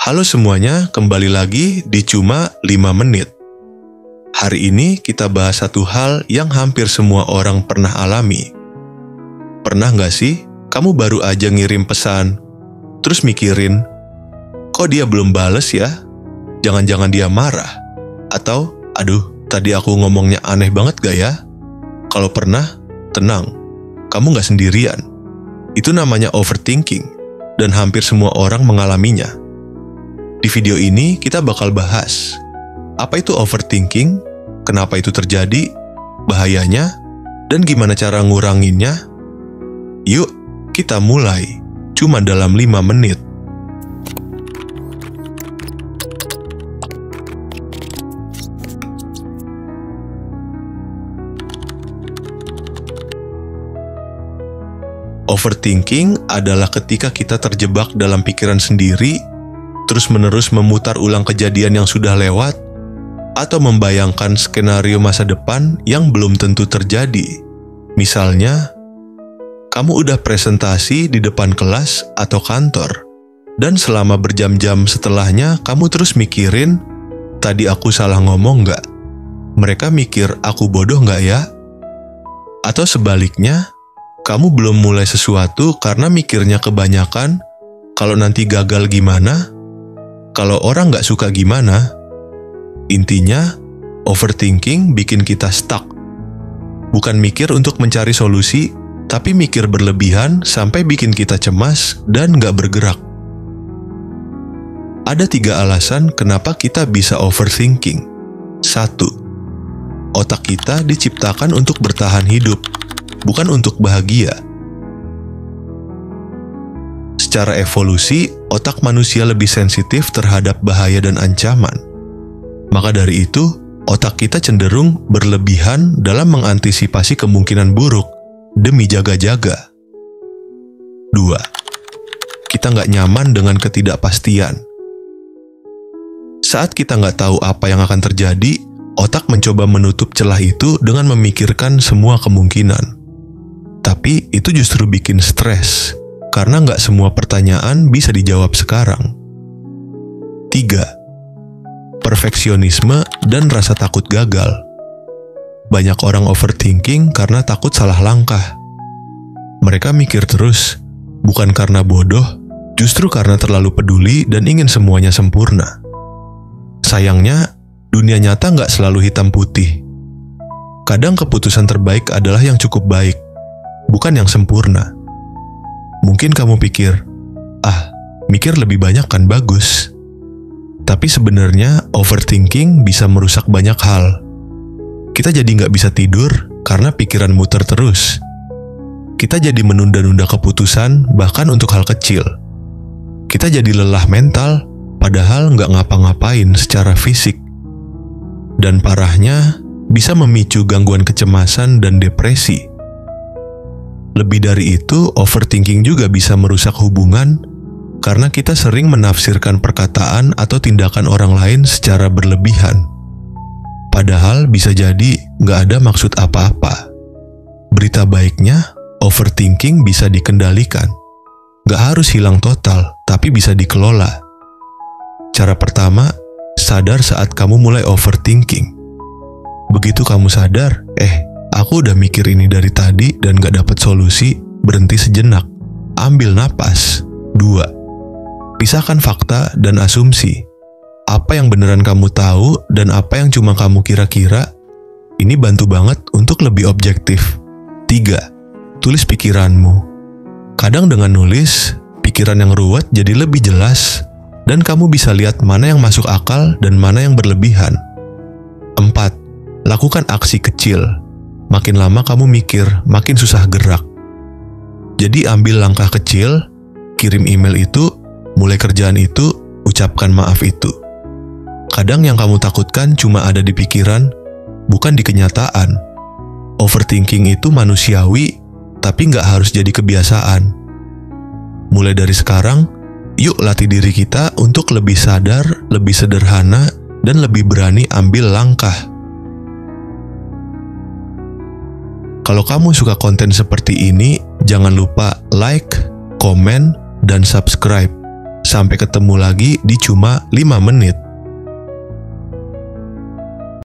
Halo semuanya, kembali lagi di Cuma 5 Menit. Hari ini kita bahas satu hal yang hampir semua orang pernah alami. Pernah nggak sih, kamu baru aja ngirim pesan, terus mikirin, kok dia belum bales ya? Jangan-jangan dia marah? Atau, aduh, tadi aku ngomongnya aneh banget gak ya? Kalau pernah, tenang, kamu nggak sendirian. Itu namanya overthinking, dan hampir semua orang mengalaminya. Di video ini kita bakal bahas, apa itu overthinking, kenapa itu terjadi, bahayanya, dan gimana cara nguranginnya. Yuk, kita mulai, cuma dalam 5 menit. Overthinking adalah ketika kita terjebak dalam pikiran sendiri, terus-menerus memutar ulang kejadian yang sudah lewat, atau membayangkan skenario masa depan yang belum tentu terjadi. Misalnya, kamu udah presentasi di depan kelas atau kantor, dan selama berjam-jam setelahnya kamu terus mikirin, tadi aku salah ngomong nggak? Mereka mikir aku bodoh nggak ya? Atau sebaliknya, kamu belum mulai sesuatu karena mikirnya kebanyakan, kalau nanti gagal gimana? Kalau orang nggak suka gimana? Intinya, overthinking bikin kita stuck. Bukan mikir untuk mencari solusi, tapi mikir berlebihan sampai bikin kita cemas dan nggak bergerak. Ada 3 alasan kenapa kita bisa overthinking. 1. Otak kita diciptakan untuk bertahan hidup, bukan untuk bahagia. Secara evolusi, otak manusia lebih sensitif terhadap bahaya dan ancaman. Maka dari itu, otak kita cenderung berlebihan dalam mengantisipasi kemungkinan buruk demi jaga-jaga. 2. Kita nggak nyaman dengan ketidakpastian. Saat kita nggak tahu apa yang akan terjadi, otak mencoba menutup celah itu dengan memikirkan semua kemungkinan. Tapi itu justru bikin stres, karena nggak semua pertanyaan bisa dijawab sekarang. 3. Perfeksionisme dan rasa takut gagal. Banyak orang overthinking karena takut salah langkah. Mereka mikir terus, bukan karena bodoh, justru karena terlalu peduli dan ingin semuanya sempurna. Sayangnya, dunia nyata nggak selalu hitam putih. Kadang keputusan terbaik adalah yang cukup baik, bukan yang sempurna. Mungkin kamu pikir, mikir lebih banyak kan bagus. Tapi sebenarnya overthinking bisa merusak banyak hal. Kita jadi nggak bisa tidur karena pikiran muter terus. Kita jadi menunda-nunda keputusan bahkan untuk hal kecil. Kita jadi lelah mental padahal nggak ngapa-ngapain secara fisik. Dan parahnya, bisa memicu gangguan kecemasan dan depresi. Lebih dari itu, overthinking juga bisa merusak hubungan karena kita sering menafsirkan perkataan atau tindakan orang lain secara berlebihan. Padahal bisa jadi nggak ada maksud apa-apa. Berita baiknya, overthinking bisa dikendalikan. Nggak harus hilang total, tapi bisa dikelola. Cara pertama, sadar saat kamu mulai overthinking. Begitu kamu sadar, aku udah mikir ini dari tadi dan gak dapat solusi, berhenti sejenak. Ambil napas. 2. Pisahkan fakta dan asumsi. Apa yang beneran kamu tahu dan apa yang cuma kamu kira-kira. Ini bantu banget untuk lebih objektif. 3. Tulis pikiranmu. Kadang dengan nulis, pikiran yang ruwet jadi lebih jelas dan kamu bisa lihat mana yang masuk akal dan mana yang berlebihan. 4. Lakukan aksi kecil. Makin lama kamu mikir, makin susah gerak. Jadi ambil langkah kecil, kirim email itu, mulai kerjaan itu, ucapkan maaf itu. Kadang yang kamu takutkan cuma ada di pikiran, bukan di kenyataan. Overthinking itu manusiawi, tapi nggak harus jadi kebiasaan. Mulai dari sekarang, yuk latih diri kita untuk lebih sadar, lebih sederhana, dan lebih berani ambil langkah. Kalau kamu suka konten seperti ini, jangan lupa like, komen, dan subscribe. Sampai ketemu lagi di cuma 5 menit.